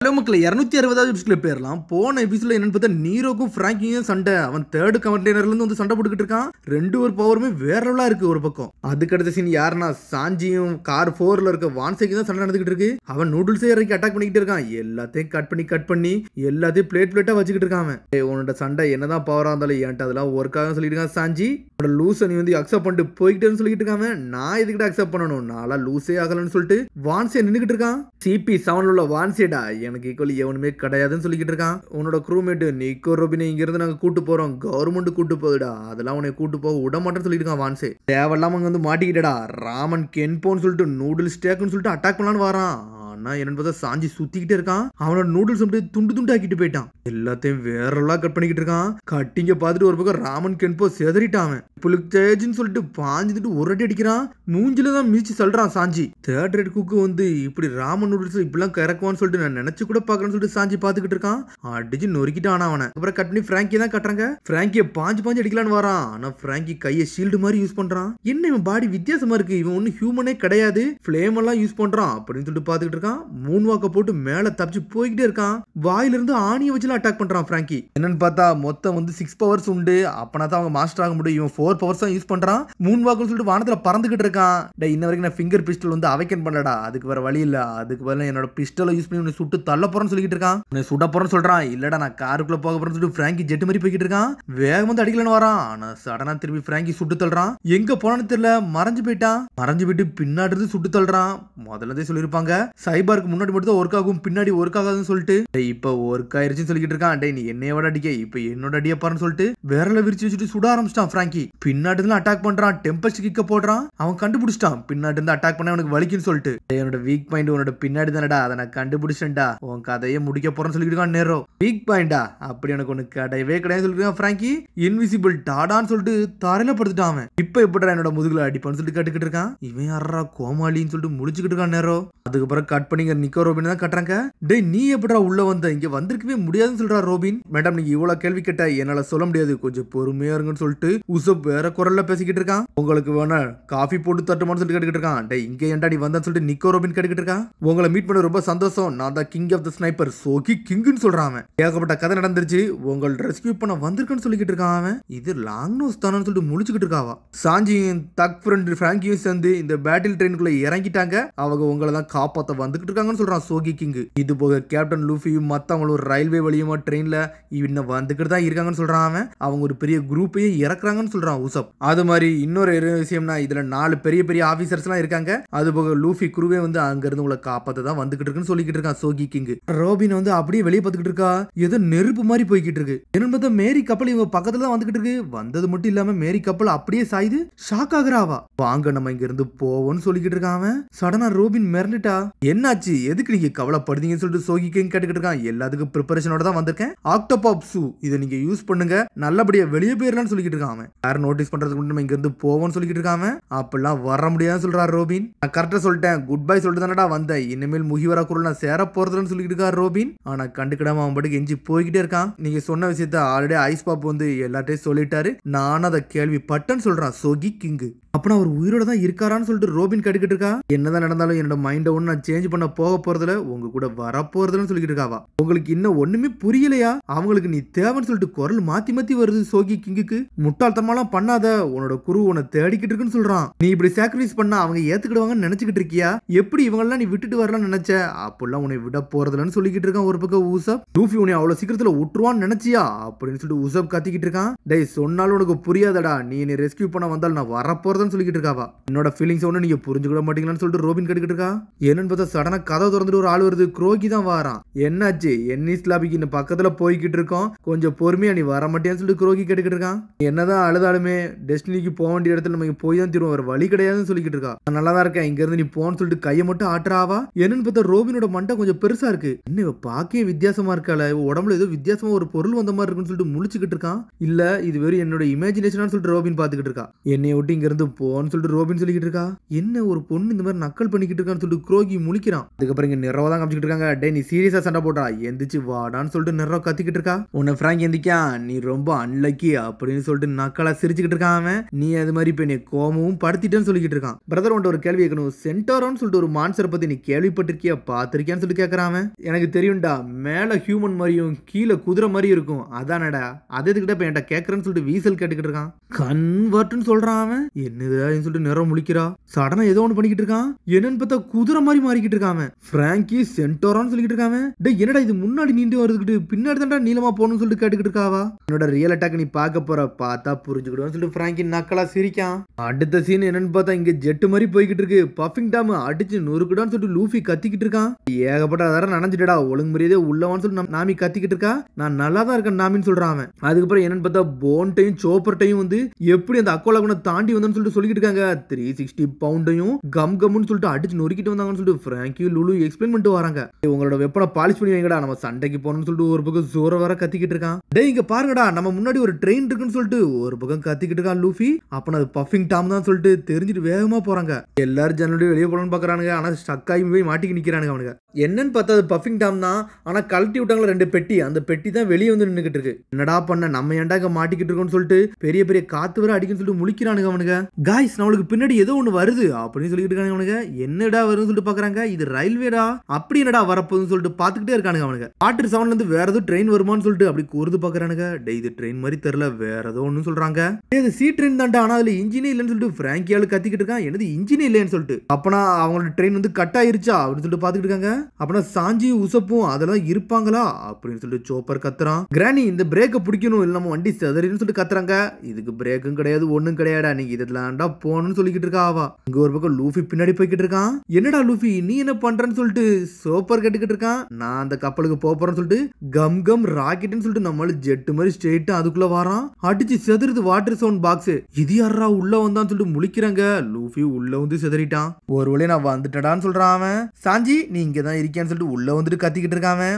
Hello மக்களே 260வது எபிசோட்ல பேர்லாம் போன எபிசோட்ல என்னன்னு பார்த்தா நீரோக்கும் ஃப்ராங்கியும் சண்டை. அவன் தேர்ட் கண்டெய்னர்ல இருந்து வந்து சண்டை போட்டுக்கிட்டு இருக்கான். ரெண்டு ஒரு பவருமே வேற லெவலா இருக்கு ஒரு பக்கம். அதுக்கு அடுத்த சீன் யாருன்னா சாஞ்சியும் கார் 4ல இருக்க வான்சேக்கு தான் சண்டை நடந்துகிட்டு இருக்கு. அவன் நூடுல்ஸே இறக்கி அட்டாக் பண்ணிக்கிட்டு இருக்கான். எல்லாத்தையும் கட் பண்ணி எல்லாத்தையும் பிளேட்டா வச்சுக்கிட்டு இருக்கான். அவன் உன்னோட சண்டை என்னதான் பவரா இருந்தாலும் ஏன்ட்டு அதெல்லாம் ஒர்க் ஆகும் சொல்லிட்டு இருக்கான். சாஞ்சி லூஸ் நீ வந்து அக்செப்ட் பண்ணிட்டு போய்கிட்டேன்னு சொல்லிட்டு இருக்காங்க. நான் இதுக்கிட்ட அக்செப்ட் பண்ணணும், நாளா லூஸே ஆகலன்னு சொல்லிட்டு வான்சே நின்றுகிட்டு இருக்கான். சிபி 7 உள்ள வான்சேடா எனக்கு ஈக்குவலி எவனுமே கிடையாதுன்னு சொல்லிக்கிட்டு இருக்கான். உன்னோட க்ரூமேட் நிக்கோ ரோபினை இங்க இருந்து நாங்க கூட்டு போறோம், கவர்மெண்ட் கூட்டு போகுதுடா, அதெல்லாம் உன்னை கூட்டு போக விட மாட்டேன்னு சொல்லிட்டு இருக்கான் வான்சே. தேவையில்லாம அங்க வந்து மாட்டிக்கிட்டடா ராமன் கென்போன்னு சொல்லிட்டு நூடுல்ஸ் ஸ்டேக்னு சொல்லிட்டு அட்டாக் பண்ணலான்னு வரான். என்னன்னு பார்த்தா சாஞ்சி சுத்திக்கிட்டே இருக்கான். அவனோட நூடுல்ஸ் அப்படியே துண்டு ஆக்கிட்டு போயிட்டான். எல்லாத்தையும் வேறெல்லாம் கட் பண்ணிக்கிட்டு இருக்கான். கட்டிங்க பார்த்துட்டு ஒரு பக்கம் ராமன் கென்போ செதறிட்டான். புலுக்தேஜ்னு சொல்லிட்டு பாஞ்சிட்டு ஒரு அடி அடிக்கிறான். மூஞ்சில தான் மீச்சு சொல்றான் சாஞ்சி. தேர்ட் ரேட் குக்கு வந்து இப்படி ராமன் நூடுல்ஸ் இப்படிலாம் கறக்குவான்னு சொல்லிட்டு நான் நினைச்சு கூட பாக்கணும்னு சொல்லிட்டு சாஞ்சி பாத்துக்கிட்டு இருக்கான். அடிச்சு நொறுக்கிட்டான் அவனை. அப்புறம் கட் பண்ணி ஃப்ராங்கி தான் கட்டுறாங்க. ஃப்ராங்கிய பாஞ்சு அடிக்கலான்னு வரான். ஆனா ஃப்ராங்கி கையை ஷீல்டு மாதிரி யூஸ் பண்றான். என்ன இவன் பாடி வித்தியாசமா இருக்கு, இவன் ஒன்னும் ஹியூமனே கிடையாது, ஃபிளேம் எல்லாம் யூஸ் பண்றான் அப்படின்னு சொல்லிட்டு பாத்துக்கிட்டு இருக்கான். மூன் வாக்க போட்டு மேல தப்பிச்சு போய்கிட்டே இருக்கான். வாயில இருந்து ஆணியை வச்சுலாம் அட்டாக் பண்றான் ஃப்ராங்கி. என்னன்னு பார்த்தா மொத்தம் வந்து 6 பவர்ஸ் உண்டு. அப்பனா தான் அவங்க மாஸ்டர் ஆக முடியும். இவன் 4 பவர்ஸ் தான் யூஸ் பண்றான். மூன் வாக்குன்னு சொல்லிட்டு வானத்துல பறந்துகிட்டு இருக்கான். இன்ன வரைக்கும் நான் ஃபிங்கர் பிஸ்டல் வந்து அவைக்கன் பண்ணலடா, அதுக்கு வேற வழி இல்ல, அதுக்கு பதிலா என்னோட பிஸ்டலை யூஸ் பண்ணி உன்னை சுட்டு தள்ள போறேன்னு சொல்லிட்டு இருக்கான். உன்னை சுட போறேன்னு சொல்றான். இல்லடா நான் காருக்குள்ள போக போறேன்னு சொல்லிட்டு ஃப்ராங்கி ஜெட் மாதிரி போய்கிட்டு இருக்கான். வேகம் வந்து அடிக்கலன்னு வரான். ஆனா சடனா திரும்பி ஃப்ராங்கி சுட்டு தள்ளுறான். எங்க போனான்னு தெரியல, மறைஞ்சு போயிட்டு பின்னாடி இருந்து சுட்டு தள்ளுறான். முதல்ல சொல்லிருப்பாங்க சைபருக்கு முன்னாடி மட்டும் ஒர்க் ஆகும், பின்னாடி ஒர்க் ஆகாதுன்னு சொல்லிட்டு இப்ப ஒர்க் ஆயிருச்சுன்னு சொல்லிட்டு இருக்கான். டேய் நீ என்னையோட அடிக்க, இப்ப என்னோட அடிய பாருன்னு சொல்லிட்டு விரல விரிச்சு வச்சுட்டு சுட ஆரம்பிச்சிட்டான். ஃப்ராங்கி பின்னாடி இருந்து அட்டாக் பண்றான். டெம்பஸ்ட் கிக்க போடுறான். அவன் கண்டுபிடிச்சிட்டான் பின்னாடி இருந்து அட்டாக் பண்ண அவனுக்கு வலிக்குன்னு சொல்லிட்டு. என்னோட வீக் பாயிண்ட் உன்னோட பின்னாடி தானடா, அதை நான் கண்டுபிடிச்சேன்டா, உன் கதையை முடிக்க போறேன்னு சொல்லிட்டு இருக்கான். நேரோ வீக் பாயிண்டா அப்படி எனக்கு ஒண்ணு கிடையவே கிடையாது சொல்லிட்டு இருக்கான். ஃப்ராங்கி இன்விசிபிள் டாடான்னு சொல்லிட்டு தரையில படுத்துட்டான். அவன் இப்ப எப்படா என்னோட முதுகுல அடிப்பான்னு சொல்லிட்டு கேட்டுக்கிட்டு இருக்கான். இவன் யாரா கோமாளின்னு சொல்லிட்டு முடிச்சுக்கிட்டு இருக்கான். நேரோ அதுக்கப்புறம் கட் பண்ணிங்க நிக்கோ ரோபின் தான் கட்டுறாங்க. டேய் நீ எப்படா உள்ள வந்த, இங்க வந்திருக்கவே முடியாதுன்னு சொல்றா ரோபின். மேடம் நீங்க இவ்வளவு கேள்வி கேட்ட என்னால சொல்ல முடியாது, கொஞ்சம் பொறுமையா இருங்கன்னு சொல்லிட்டு உசப் வேற குரல்ல பேசிக்கிட்டு இருக்கான். உங்களுக்கு வேணா காஃபி போட்டு தட்டுமான்னு சொல்லிட்டு கேட்டுக்கிட்டு இருக்கான். டேய் இங்க ஏன்டா நீ வந்தான்னு சொல்லிட்டு நிக்கோ ரோபின் கேட்டுக்கிட்டு இருக்கான். உங்களை மீட் பண்ண ரொம்ப சந்தோஷம், நான் தான் கிங் ஆஃப் த ஸ்னைப்பர் சோகி கிங்னு சொல்றான். அவன் ஏகப்பட்ட கதை நடந்துருச்சு, உங்களை ரெஸ்கியூ பண்ண வந்திருக்குன்னு சொல்லிக்கிட்டு இருக்கான். அவன் இது லாங் நோஸ் தானு சொல்லிட்டு முடிச்சுக்கிட்டு இருக்காவா. சாஞ்சியும் தக் ஃப்ரெண்ட் ஃப்ராங்கியும் சேர்ந்து இந்த பேட்டில் ட்ரெயினுக்குள்ள இறங்கிட்டாங்க. அவங்க உங்களை தான் காப்பாத்த வந்துகிட்டு இருக்காங்கன்னு சொல்றான் சோகி கிங். இது போக கேப்டன் லூஃபியும் மத்தவங்களும் ரயில்வே வழியுமா ட்ரெயின்ல இன்னும் வந்துகிட்டு தான் இருக்காங்கன்னு சொல்றான். அவன் அவங்க ஒரு பெரிய குரூப்பையே இறக்குறாங்கன்னு சொல்றான் உசப். அது மாதிரி இன்னொரு விஷயம்னா இதுல 4 பெரிய ஆபீசர்ஸ் எல்லாம் இருக்காங்க. அது போக லூஃபி குருவே வந்து அங்க இருந்து உங்களை காப்பாத்த தான் வந்துகிட்டு இருக்குன்னு சொல்லிக்கிட்டு இருக்கான் சோகி கிங். ரோபின் வந்து அப்படியே வெளியே பார்த்துக்கிட்டு இருக்கா. ஏதோ நெருப்பு மாதிரி போய்கிட்டு இருக்கு. என்னன்னு பார்த்தா மேரி கப்பல் இவங்க பக்கத்துல தான் வந்துகிட்டு இருக்கு. வந்தது மட்டும் இல்லாம மேரி கப்பல் அப்படியே சாயுது. ஷாக் ஆகுறாவா. வாங்க நம்ம இங்க இருந்து போவோம்னு சொல்லிக்கிட்டு இருக்கான். அவன் சடனா ரோபின் மிரண்டுட்டா. என்னாச்சு, எதுக்கு நீங்க கவலைப்படுதீங்கன்னு சொல்லிட்டு சோகி கிங் கேட்டுக்கிட்டு இருக்கான். எல்லாத்துக்கும் ப்ரிப்பரேஷனோட தான் வந்திருக்கேன். ஆக்டோபாப் ஷூ இதை நீங்க யூஸ் பண்ணுங்க, நல்லபடியா வெளியே போயிடலாம்னு சொல்லிக்கிட்டு இருக்கான். அவன் யாரும் நோட்டீஸ் பண்றதுக்கு முன்னாடி நம்ம இங்க இருந்து போவோம்னு சொல்லிக்கிட்டு இருக்கான். அப்பெல்லாம் வர முடியாதுன்னு சொல்றாரு ரோபின். நான் கரெக்டா சொல்லிட்டேன், குட் பை சொல்லிட்டு தானடா வந்தேன், இனிமேல் முகிவரா குரல் நான் சேர போறதுன்னு சொல்லிக்கிட்டு இருக்காரு ரோபின். ஆனா கண்டுக்கிடாம அவன் பாட்டுக்கு எஞ்சி போய்கிட்டே இருக்கான். நீங்க சொன்ன விஷயத்த ஆல்ரெடி ஐஸ் பாப் வந்து எல்லாத்தையும் சொல்லிட்டாரு, நானும் அதை கேள்விப்பட்டேன்னு சொல்றான் சோகி கிங். அப்புறம் அவர் உயிரோட தான் இருக்காரான்னு சொல்லிட்டு ரோபின் கேட்டுக்கிட்டு இருக்கா. என்னதான் நடந்தாலும் என்னோட மைண்டை ஒண்ணு நான் சேஞ்ச் பண்ண போக போறதுல உங்க கூட வர போறதுன்னு சொல்லிட்டு இருக்காவா. உங்களுக்கு இன்னும் ஒண்ணுமே புரியலையா, அவங்களுக்கு நீ தேவைன்னு சொல்லிட்டு குரல் மாத்தி வருது சோகி கிங்குக்கு. முட்டாள்தனமாலாம் பண்ணாத, உன்னோட குரு உன்னை தேடிக்கிட்டு இருக்குன்னு சொல்றான். நீ இப்படி சாக்ரிஃபைஸ் பண்ணா அவங்க ஏத்துக்கிடுவாங்கன்னு நினைச்சுக்கிட்டு இருக்கியா, எப்படி இவங்கெல்லாம் நீ விட்டுட்டு வரலாம்னு நினைச்ச, அப்பெல்லாம் உன்னை விட போறதுலன்னு சொல்லிக்கிட்டு இருக்கான். ஒரு பக்கம் உசப் லூஃபி உன்னை அவ்வளவு சீக்கிரத்துல விட்டுருவான்னு நினைச்சியா அப்படின்னு சொல்லிட்டு உசப் கத்திக்கிட்டு இருக்கான். டேய் சொன்னாலும் உனக்கு புரியாதடா, நீ என்னை ரெஸ்கியூ பண்ண வந்தாலும் நான் வர போறதுன்னு சொல்லிக்கிட்டு இருக்காவா. என்னோட ஃபீலிங்ஸ் ஒண்ணு நீங்க புரிஞ்சுக்கிட மாட்டீங்களான்னு சொல்லிட்டு ரோபின் கேட்டுக்கிட்டு இருக்கா. என்னன்னு பார்த்தா சடனா கதை திறந்துட்டு ஒரு ஆள் வருது. குரோகி தான் வாரான். என்னாச்சு, என்னிஸ் லாபிக்கு இந்த பக்கத்துல போய்கிட்டு இருக்கோம், கொஞ்சம் பொறுமையா நீ வர மாட்டேன்னு சொல்லிட்டு குரோகி கேட்டுக்கிட்டு இருக்கான். என்னதான் அழுதாலுமே டெஸ்டினிக்கு போக வேண்டிய இடத்துல நம்ம போய் தான் திரும்ப வர வழி கிடையாதுன்னு சொல்லிக்கிட்டு இருக்கா. நான் நல்லா தான் இருக்கேன், இங்க இருந்து நீ போன்னு சொல்லிட்டு கையை மட்டும் ஆட்டுறாவா. என்னன்னு பார்த்தா ரோபினோட மண்டை கொஞ்சம் பெருசா இருக்கு. என்ன இவ பாக்கவே வித்தியாசமா இருக்காள, உடம்புல ஏதோ வித்தியாசமா ஒரு பொருள் வந்த மாதிரி இருக்குன்னு சொல்லிட்டு முழிச்சுக்கிட்டு இருக்கான். இல்ல இது வெறும் என்னோட இமேஜினேஷன் சொல்லிட்டு ரோபின் பாத்துக்கிட்டு இருக்கா. என்னைய விட்டு இங்க இருந்து போன்னு சொல்லிட்டு ரோபின் சொல்லிக்கிட்டு இருக்கா. என்ன ஒரு பொண்ணு இந்த மாதிரி நக்கல் பண்ணிக்கிட்டு இருக்கான்னு சொல்லிட்டு குரோகி முழிக்கிறான். முழிக்கிறான். அதுக்கப்புறம் இங்க நிறவ தான் காமிச்சிட்டு இருக்காங்க. டே நீ சீரியஸா சண்டை போட்டா எந்திரிச்சு வாடான்னு சொல்லிட்டு நிறவ கத்திக்கிட்டு இருக்கா. உன்னை பிராங்க் எந்திக்கா நீ ரொம்ப அன்லக்கி அப்படின்னு சொல்லிட்டு நக்கலா சிரிச்சுக்கிட்டு இருக்கான் அவன். நீ அது மாதிரி இப்ப நீ கோமவும் படுத்திட்டேன்னு சொல்லிக்கிட்டு இருக்கான். பிரதர் உன்ட்ட ஒரு கேள்வி கேட்கணும். சென்டோரோன்னு சொல்லிட்டு ஒரு மான்ஸ்டரை பத்தி நீ கேள்விப்பட்டிருக்கியா பாத்திருக்கியான்னு சொல்லி கேட்கறான் அவன். எனக்கு தெரியும்டா மேல ஹியூமன் மாதிரியும் கீழே குதிரை மாதிரி இருக்கும் அதானடா அது எதுக்கிட்ட இப்ப என்கிட்ட கேட்கறேன்னு சொல்லிட்டு வீசல் கேட்டுக்கிட்டு இருக்கான். கன்வெர்ட்னு சொல்றான் அவன். என்னதுன்னு சொல்லிட்டு நிறம் முழிக்கிறா. சடனா ஏதோ ஒன்று பண்ணிக்கிட்டு இருக்கான். என்னன்னு பார்த்தா குதிரை மாதிரி மாறிக்கிட்டு இருக்கான் அவன். பிராங்கி சென்டோரான்னு சொல்லிக்கிட்டு இருக்கான். டேய் என்னடா இது முன்னாடி நீண்டு வருதுக்கிட்டு பின்னாடி தான்டா நீளமா போகணும்னு சொல்லிட்டு கேட்டுக்கிட்டு இருக்காவா. என்னோட ரியல் அட்டாக் நீ பார்க்க போற பார்த்தா புரிஞ்சுக்கிடுவோம் சொல்லிட்டு பிராங்கி நக்கலா சிரிக்கான். அடுத்த சீன் என்னன்னு பார்த்தா இங்க ஜெட்டு மாதிரி போய்கிட்டு இருக்கு. பஃபிங் டாம் அடிச்சு நொறுக்குடான்னு சொல்லிட்டு லூஃபி கத்திக்கிட்டு இருக்கான். ஏகப்பட்ட அதெல்லாம் நனைஞ்சிட்டடா ஒழுங்கு முறையதே உள்ளவான்னு சொல்லிட்டு நாமி கத்திக்கிட்டு இருக்கா. நான் நல்லா தான் இருக்கேன் நாமின்னு சொல்றான் அவன். அதுக்கப்புறம் என்னன்னு பார்த்தா போன்ட்டையும் சோப்பர்ட்டையும் வந்து எப்படி அந்த அக்கோலாகுனை தாண்டி வந்தோன்னு சொல்லிட்டு சொல்லிக்கிட்டு இருக்காங்க. 360 பவுண்டையும் கம் கம்னு சொல்லிட்டு அடிச்சு நொறுக்கிட்டு வந்தாங்கன்னு சொல்லிட்டு பிராங்கி லுலு எக்ஸ்பிளைன் பண்ணிட்டு வராங்க. உங்களோட வெப்பனை பாலிஷ் பண்ணி வைங்கடா நம்ம சண்டைக்கு போகணும்னு சொல்லிட்டு ஒரு பக்கம் ஜோர வர கத்திக்கிட்டு இருக்கான். டேய் இங்க பாருங்கடா நம்ம முன்னாடி ஒரு ட்ரெயின் இருக்குன்னு சொல்லிட்டு ஒரு பக்கம் கத்திக்கிட்டு இருக்கான் லூஃபி. அப்ப அது பஃபிங் டாம் தான் சொல்லிட்டு தெரிஞ்சுட்டு வேகமா போறாங்க. எல்லாரும் ஜன்னலுடைய வெளியே போகணும்னு பாக்குறானுங்க. ஆனா ஸ்டக் ஆகி போய் மாட்டிக்கு நிக்கிறானுங்க அவனுங்க. என்னன்னு பார்த்தா அது பஃபிங் டாம் தான். ஆனா கழட்டி விட்டாங்களா 2 பெட்டி. அந்த பெட்டி தான் வெளியே வந்து நின்னுக்கிட்டு இருக்கு. என்னடா பண்ண நம்ம ஏன்டா இங்க மாட்டிக்கிட்டு இருக்கோம்னு சொல்லிட்டு பெரிய பெரிய காத்து வர அடிக்குன்னு சொல்லிட்டு முழிக்கிறானுங்க அவனுங்க. காய்ஸ் நம்மளுக்கு பின்னாடி ஏதோ ஒண்ணு வருது அப்படின்னு சொல்லிட்டு இருக்கானுங்க அவனுங்க. என்னடா வருதுன்னு சொல்லிட்டு பாக்குறாங்க. இது ரயில்வேடா அப்படி என்னடா வரப்போகுதுன்னு சொல்லிட்டு பாத்துக்கிட்டே இருக்கானுங்க அவனுங்க. வாட்டர் செவன்ல இருந்து வேற ஏதோ ட்ரெயின் வருமான்னு சொல்லிட்டு அப்படி கூர்ந்து பாக்குறானுங்க. டே இது ட்ரெயின் மாதிரி தெரியல வேற ஏதோ ஒன்னு சொல்றாங்க. இது சி ட்ரெயின் தான்டா ஆனா அதுல இன்ஜினே இல்லைன்னு சொல்லிட்டு பிராங்கியால கத்திக்கிட்டு இருக்கான். என்னது இன்ஜினே இல்லைன்னு சொல்லிட்டு. அப்பனா அவங்களோட ட்ரெயின் வந்து கட் ஆயிருச்சா அப்படின்னு சொல்லிட்டு பாத்துக்கிட்டு இருக்காங்க. அப்பனா சாஞ்சி உசப்பும் அதெல்லாம் இருப்பாங்களா அப்படின்னு சொல்லிட்டு சோப்பர் கத்துறான். கிரானி இந்த பிரேக்கை பிடிக்கணும் இல்ல நம்ம வண்டி செதறின்னு சொல்லிட்டு கத்துறாங்க. இதுக்கு பிரேக்கும் கிடையாது ஒண்ணும் கிடையாடா நீங்க இதெல்லாம்டா போகணும்னு சொல்லிக்கிட்டு இருக்கா அவ. இங்க ஒரு பக்கம் லூஃபி பின்னாடி போய்கிட்டு இருக்கான். என்னடா லூஃபி நீ என்ன பண்றன்னு சொல்லிட்டு சோப்பர் கேட்டுக்கிட்டு இருக்கான். நான் அந்த கப்பலுக்கு போறேன்னு சொல்லிட்டு கம் கம் ராக்கெட்னு சொல்லிட்டு நம்மள ஜெட் மாதிரி ஸ்ட்ரெயிட்டா அதுக்குள்ள வரான். அடிச்சு செதறுது வாட்டர் சவுண்ட் பாக்ஸ். இது யாரா உள்ள வந்தான்னு சொல்லிட்டு முழிக்கிறாங்க. லூஃபி உள்ள வந்து செதறிட்டான். ஒரு வழியா நான் வந்துட்டடான்னு சொல்றான் அவன். சாஞ்சி நீ இங்கதான் இருக்கேன்னு சொல்லிட்டு உள்ள வந்துட்டு கத்திக்கிட்டு இருக்கான்.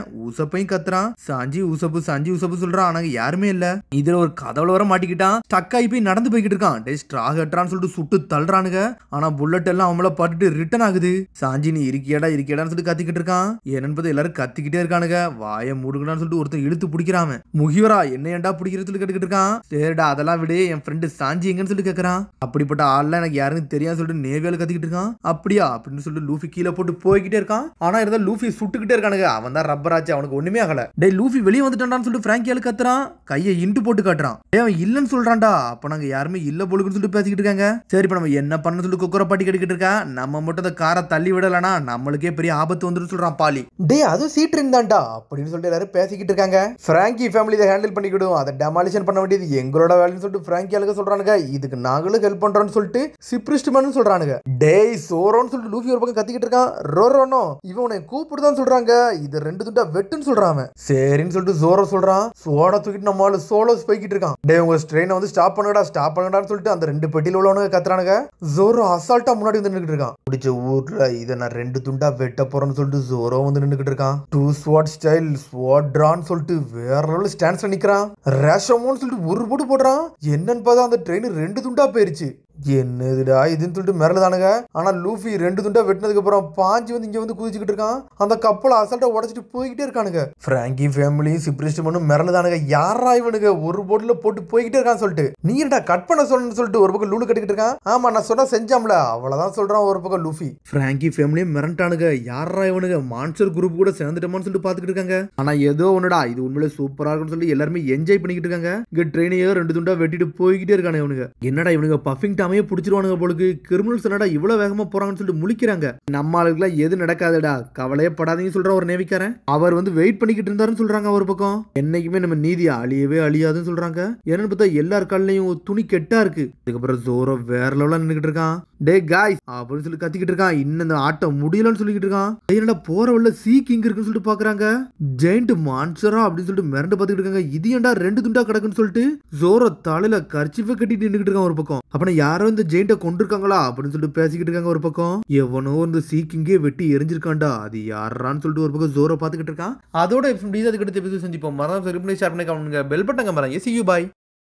உசப்பையும் கத்துறான். சாஞ்சி உசப்பு சொல்றான். ஆனா யாருமே இல்ல. இதுல ஒரு கதவுல வர மாட்டிக்கிட்டான். ஸ்டக் ஆகி போய் நடந்து போய்கிட்டு இருக்கான். டே ஸ்ட்ரா கட்டுறான்னு சொல்லிட்டு சுட்டு தள்ளுறானுங்க. ஆனா புல்லட் எல்லாம் அவங்கள பட்டுட்டு ரிட்டர்ன் ஆகுது. சாஞ்சி நீ இருக்கியடான்னு சொல்லிட்டு கத்திக்கிட்டு இருக்கான். என்னன்னு பார்த்து எல்லாரும் கத்திக்கிட்டே இருக்கானுங்க. வாயை மூடுங்கடான்னு சொல்லிட்டு ஒருத்தர் இழுத்து பிடிக்கிறான். முகிவரா என்ன ஏன்டா பிடிக்கிறது சொல்லி கேட்டுக்கிட்டு இருக்கான். சரிடா அதெல்லாம் விட என் ஃப்ரெண்டு சாஞ்சி எங்கன்னு சொல்லி கேட்கறான். அப்படிப்பட்ட ஆள்லாம் எனக்கு யாருன்னு தெரியாது சொல்லிட்டு நேவியால கத்திக்கிட்டு இருக்கான். அப்படியா அப்படின்னு சொல்லிட்டு லூஃபி கீழே போட்டு போய்கிட்டே இருக்கான். ஆனா இருந்தா லூஃபி சுட்டுக்கிட்டே இருக்கானுங்க. அவன் தான் ரப்பர் ஆச்சு அவனுக்கு ஒண்ணுமே ஆகல. டே லூஃபி வெளியே வந்துட்டான்னு சொல்லிட்டு பிராங்கியால கத்துறான். கையை இன்ட்டு போட்டு காட்டுறான். அவன் இல்லன்னு சொல்றான்டா. அப்ப நாங்க யாருமே இல்ல போலுக்குன்னு சொல்லிட்டு பேசிக்கிட்டு இருக்காங்க. சரி இப்ப நம்ம என்ன பண்ணு சொல்லிட்டு குக்கரை பாட்டி கட்டிக்கிட்டு இருக்கா. நம்ம மட்டும் அந்த காரை தள்ளி விடலனா நம்மளுக்கே பெரிய ஆபத்து வந்துடும் சொல்றான் பாலி. டே அது சீட் இருந்தான்டா அப்படின்னு சொல்லிட்டு எல்லாரும் பேசிக்கிட்டு இருக்காங்க. பிராங்கி ஃபேமிலி இதை ஹேண்டில் பண்ணிக்கிடும். அதை டெமாலிஷன் பண்ண வேண்டியது எங்களோட வேலைன்னு சொல்லிட்டு பிராங்கியாலுக்கு சொல்றானுங்க. இதுக்கு நாங்களும் ஹெல்ப் பண்றோம்னு சொல்லிட்டு சிப்ரிஸ்ட்மன் சொல்றானுங்க. டேய் சோரோன்னு சொல்லிட்டு லூஃபி ஒரு பக்கம் கத்திக்கிட்டு இருக்கான். ரோரோனோ இவன் உன்னை கூப்பிடுதான் சொல்றாங்க. இது 2 துண்டா வெட்டுன்னு சொல்றான். சரின்னு சொல்லிட்டு ஜோரோ சொல்றான். சோட தூக்கிட்டு நம்மளால சோலோஸ் போய்கிட்டு இருக்கான். டே உங்க ட்ரெயினை வந்து ஸ்டாப் பண்ணுங்கடான்னு சொல்லிட்டு அந்த 2 பெட்டியில உள்ளவனுங்க கத்துறானுங்க. ஜோரோ அசால்ட்டா முன்னாடி வந்து நின்னுக்கிட்டு இருக்கான். பிடிச்ச ஊர்ல இதை நான் 2 துண்டா வெட்ட போறேன்னு சொல்லிட்டு ஜோரோ வந்து நின்னுக்கிட்டு இருக்கான். 2 ஸ்வாட் ஸ்டைல் ஸ்வாட் டிரான்னு சொல்லிட்டு வேற லெவல்ல ஸ்டாண்ட்ஸ்ல நிக்கிறான். ரேஷமோன்னு சொல்லிட்டு ஒரு போட்டு போடுறான். என்னன்னு பார்த்தா அந்த ட்ரெயின் 2 துண்டா போயிருச்சு. என்னதுடா இதுன்னு சொல்லிட்டு மிரளதானுங்க. ஆனா லூஃபி 2 துண்டா வெட்டினதுக்கு அப்புறம் பாஞ்சு வந்து இங்க வந்து குதிச்சுக்கிட்டு இருக்கான். அந்த கப்பலை அசால்ட்டா உடச்சிட்டு போய்கிட்டே இருக்கானுங்க. பிராங்கி ஃபேமிலியும் சிப்ரிஸ்ட்மனும் மிரளதானுங்க. யாரா இவனுங்க ஒரு போட்ல போட்டு போய்கிட்டே இருக்கான்னு சொல்லிட்டு நீ என்னடா கட் பண்ண சொல்லணும்னு சொல்லிட்டு ஒரு பக்கம் லூலு கட்டிக்கிட்டு இருக்கான். ஆமா நான் சொன்னா செஞ்சாம்ல அவ்வளவுதான் சொல்றான் ஒரு பக்கம் லூஃபி. பிராங்கி ஃபேமிலியும் மிரண்டானுங்க. யாரா இவனுங்க மான்ஸ்டர் குரூப் கூட சேர்ந்துட்டோம்னு சொல்லிட்டு பாத்துக்கிட்டு இருக்காங்க. ஆனா ஏதோ ஒண்ணுடா இது உண்மையிலே சூப்பரா இருக்குன்னு சொல்லி எல்லாருமே என்ஜாய் பண்ணிக்கிட்டு இருக்காங்க. இங்க ட்ரெயினையோ 2 துண்டா வெட்டிட்டு போய்கிட்டே இருக்கானு இவனுங்க. என்னடா இவனுங்க பஃபிங் டாமையே புடிச்சிருவானுங்க போலுக்கு. கிரிமினல்ஸ் என்னடா இவ்வளவு வேகமா போறாங்கன்னு சொல்லிட்டு முழிக்கிறாங்க. நம்ம ஆளுக்குலாம் எது நடக்காதடா கவலையே படாதீங்கன்னு சொல்ற ஒரு நேவிக்காரன். அவர் வந்து வெயிட் பண்ணிக்கிட்டு இருந்தாருன்னு சொல்றாங்க ஒரு பக்கம். என்னைக்குமே நம்ம நீதி அழியவே அழியாதுன்னு சொல்றாங்க. என்னன்னு பார்த்தா எல்லார் காலையும் துணி கெட்டா இருக்கு. அதுக்கப்புறம் ஜோரோ வேற லெவலா நின்னுக்கிட்டு இருக்கான். டே காய்ஸ் அப்படின்னு சொல்லி கத்திக்கிட்டு இருக்கான். இன்னும் இந்த ஆட்டம் முடியலன்னு சொல்லிக்கிட்டு இருக்கான். என்னடா போற வழில சீ கிங் இருக்குன்னு சொல்லிட்டு பாக்குறாங்க. ஜெயண்ட் மான்ஸ்டரா அப்படின்னு சொல்லிட்டு மிரண்டு பாத்துக்கிட்டு இருக்காங்க. இது ஏன்டா 2 துண்டா கிடக்குன்னு சொல்லிட்டு ஜோரோ தலையில கர்ச்சிஃபை கட்டிட்டு நின்னுக்கிட்டு இருக்கான் ஒரு பக்கம். அப்ப யாரோ இந்த ஜெயிண்ட கொண்டிருக்காங்களா அப்படின்னு சொல்லிட்டு பேசிக்கிட்டு இருக்காங்க ஒரு பக்கம். எவனோ இந்த சீக்கிங்கே வெட்டி எரிஞ்சிருக்காண்டா அது யாரான்னு சொல்லிட்டு ஒரு பக்கம் ஜோரோ பாத்துக்கிட்டு இருக்கான். அதோட அதுக்கு அடுத்த எபிசோட் செஞ்சுப்போம். மறக்காம ஷேர் பண்ணி கமெண்ட் பண்ணுங்க. Bell button camera. See you bye.